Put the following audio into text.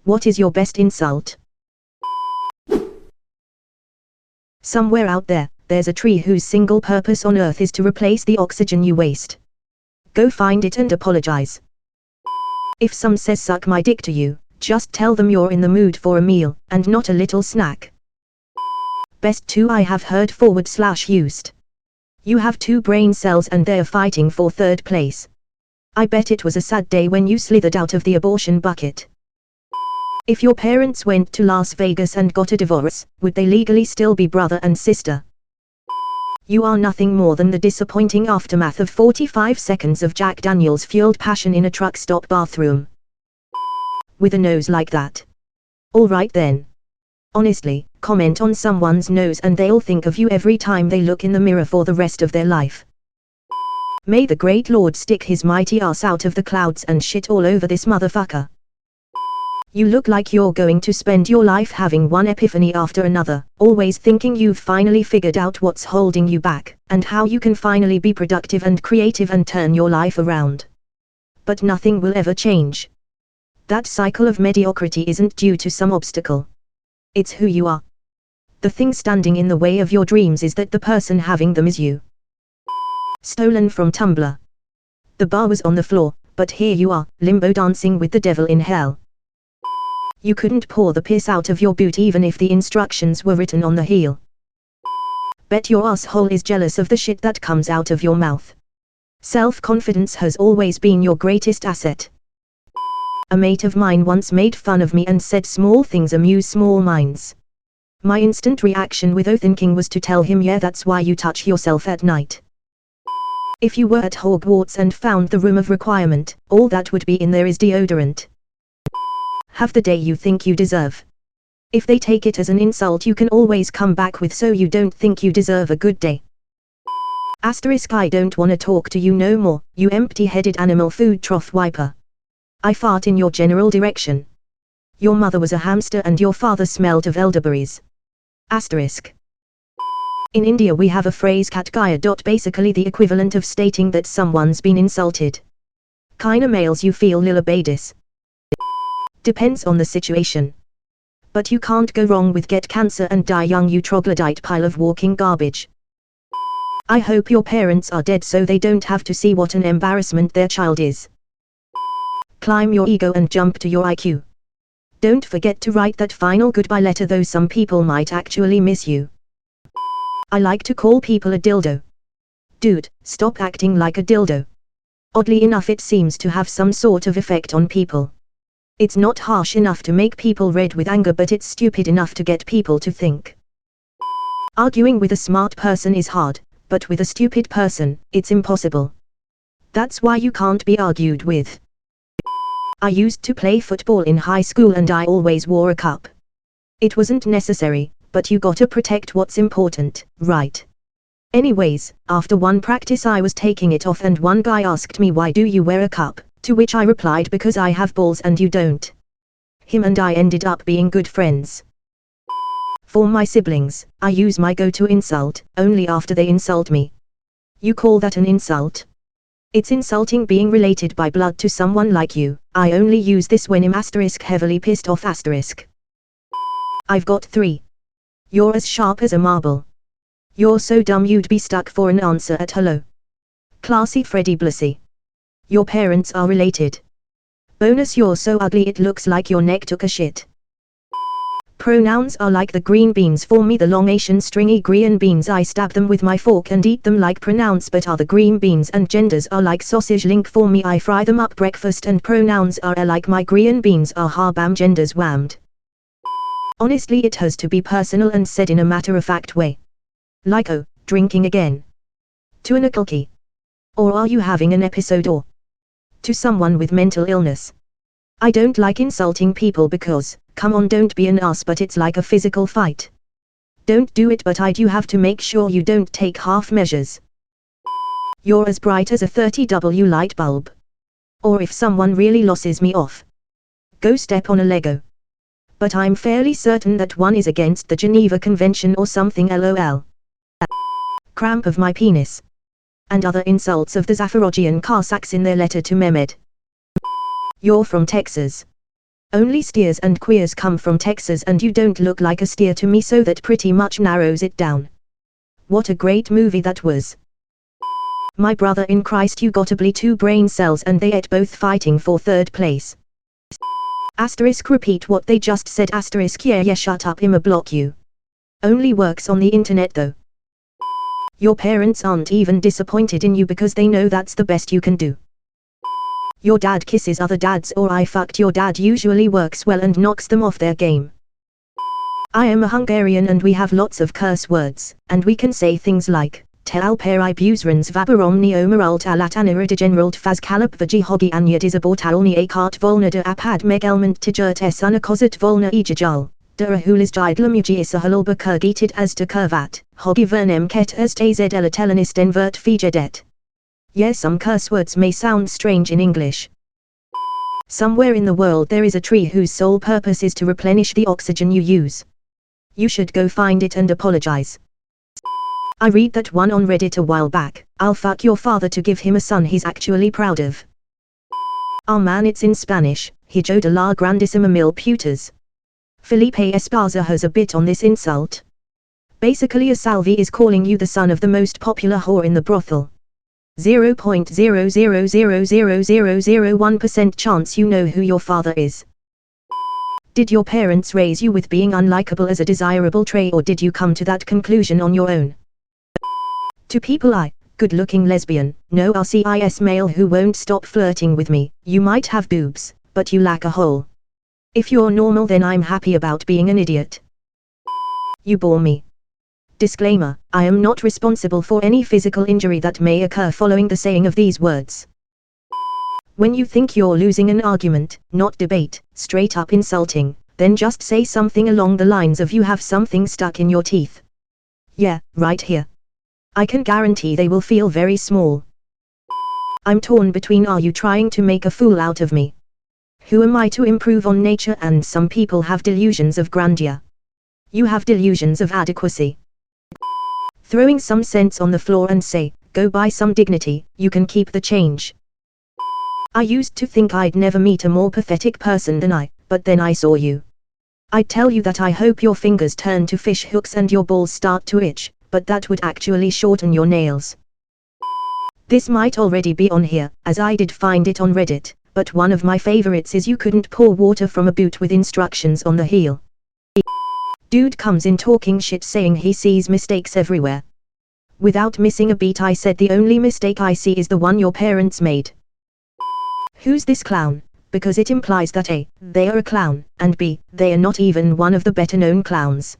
What is your best insult? Somewhere out there, there's a tree whose single purpose on earth is to replace the oxygen you waste. Go find it and apologize. If some says suck my dick to you, just tell them you're in the mood for a meal, and not a little snack. Best 2 I have heard /used. You have 2 brain cells and they're fighting for 3rd place. I bet it was a sad day when you slithered out of the abortion bucket. If your parents went to Las Vegas and got a divorce, would they legally still be brother and sister? You are nothing more than the disappointing aftermath of 45 seconds of Jack Daniels fueled passion in a truck stop bathroom. With a nose like that. Alright then. Honestly, comment on someone's nose and they'll think of you every time they look in the mirror for the rest of their life. May the great Lord stick his mighty ass out of the clouds and shit all over this motherfucker. You look like you're going to spend your life having one epiphany after another, always thinking you've finally figured out what's holding you back, and how you can finally be productive and creative and turn your life around. But nothing will ever change. That cycle of mediocrity isn't due to some obstacle. It's who you are. The thing standing in the way of your dreams is that the person having them is you. Stolen from Tumblr. The bar was on the floor, but here you are, limbo dancing with the devil in hell. You couldn't pour the piss out of your boot even if the instructions were written on the heel. Bet your asshole is jealous of the shit that comes out of your mouth. Self-confidence has always been your greatest asset. A mate of mine once made fun of me and said small things amuse small minds. My instant reaction without thinking was to tell him, yeah, that's why you touch yourself at night. If you were at Hogwarts and found the room of requirement, all that would be in there is deodorant. Have the day you think you deserve. If they take it as an insult, you can always come back with so you don't think you deserve a good day. Asterisk I don't wanna talk to you no more, you empty-headed animal food trough wiper. I fart in your general direction. Your mother was a hamster and your father smelled of elderberries. Asterisk. In India we have a phrase kat gaya. Basically the equivalent of stating that someone's been insulted. Kinda males you feel lil abadis. Depends on the situation. But you can't go wrong with get cancer and die young, you troglodyte pile of walking garbage. I hope your parents are dead so they don't have to see what an embarrassment their child is. Climb your ego and jump to your IQ. Don't forget to write that final goodbye letter, though some people might actually miss you. I like to call people a dildo. Dude, stop acting like a dildo. Oddly enough it seems to have some sort of effect on people. It's not harsh enough to make people red with anger, but it's stupid enough to get people to think. Arguing with a smart person is hard, but with a stupid person, it's impossible. That's why you can't be argued with. I used to play football in high school and I always wore a cup. It wasn't necessary, but you gotta protect what's important, right? Anyways, after one practice I was taking it off and one guy asked me, why do you wear a cup? To which I replied, because I have balls and you don't. Him and I ended up being good friends. For my siblings, I use my go-to insult, only after they insult me. You call that an insult? It's insulting being related by blood to someone like you. I only use this when I'm heavily pissed off. I've got 3. You're as sharp as a marble. You're so dumb you'd be stuck for an answer at hello. Classy Freddie Blassie. Your parents are related. Bonus, you're so ugly it looks like your neck took a shit. Pronouns are like the green beans for me, the long Asian stringy green beans. I stab them with my fork and eat them like pronouns, but are the green beans, and genders are like sausage link for me. I fry them up breakfast and pronouns are like my green beans are bam, genders whammed. Honestly it has to be personal and said in a matter-of-fact way. Like, oh, drinking again? To an akulki? Or are you having an episode? Or to someone with mental illness? I don't like insulting people because, come on, don't be an ass, but it's like a physical fight. Don't do it, but I do have to make sure you don't take half measures. You're as bright as a 30W light bulb. Or if someone really losses me off, go step on a Lego. But I'm fairly certain that one is against the Geneva Convention or something, lol. Cramp of my penis. And other insults of the Zaporozhian Cossacks in their letter to Mehmed. You're from Texas. Only steers and queers come from Texas and you don't look like a steer to me, so that pretty much narrows it down. What a great movie that was. My brother in Christ, you got a 2 brain cells and they ate both fighting for 3rd place. Asterisk repeat what they just said. Asterisk yeah shut up, I'ma block you. Only works on the internet though. Your parents aren't even disappointed in you because they know that's the best you can do. Your dad kisses other dads or I fucked your dad usually works well and knocks them off their game. I am a Hungarian and we have lots of curse words, and we can say things like Tel per I busrans vabaromni omeralt alatanira degeneralt faz kalap vagi hogi anya disabortalni a cart volna de apad megelment tijert es unakozit volna ejajal. Durahulis jidlamuji is a halulba kurgited as to kurvat, hogi vernem ket as taz elatelanist envert fijedet. Yes, some curse words may sound strange in English. Somewhere in the world there is a tree whose sole purpose is to replenish the oxygen you use. You should go find it and apologize. I read that one on Reddit a while back. I'll fuck your father to give him a son he's actually proud of. Oh man, it's in Spanish. Hijo de la grandísima mil putas. Felipe Esparza has a bit on this insult. Basically a salvi is calling you the son of the most popular whore in the brothel. 0.0000001% chance you know who your father is. Did your parents raise you with being unlikable as a desirable trait, or did you come to that conclusion on your own? To people good-looking lesbian, no RCIS male who won't stop flirting with me, you might have boobs, but you lack a hole. If you're normal then I'm happy about being an idiot. You bore me. Disclaimer, I am not responsible for any physical injury that may occur following the saying of these words. When you think you're losing an argument, not debate, straight up insulting, then just say something along the lines of you have something stuck in your teeth. Yeah, right here. I can guarantee they will feel very small. I'm torn between, are you trying to make a fool out of me? Who am I to improve on nature? And some people have delusions of grandeur. You have delusions of adequacy. Throwing some cents on the floor and say, go buy some dignity, you can keep the change. I used to think I'd never meet a more pathetic person than but then I saw you. I'd tell you that I hope your fingers turn to fish hooks and your balls start to itch, but that would actually shorten your nails. This might already be on here, as I did find it on Reddit, but one of my favorites is you couldn't pour water from a boot with instructions on the heel. Dude comes in talking shit saying he sees mistakes everywhere. Without missing a beat I said the only mistake I see is the one your parents made. Who's this clown? Because it implies that A, they are a clown, and B, they are not even one of the better known clowns.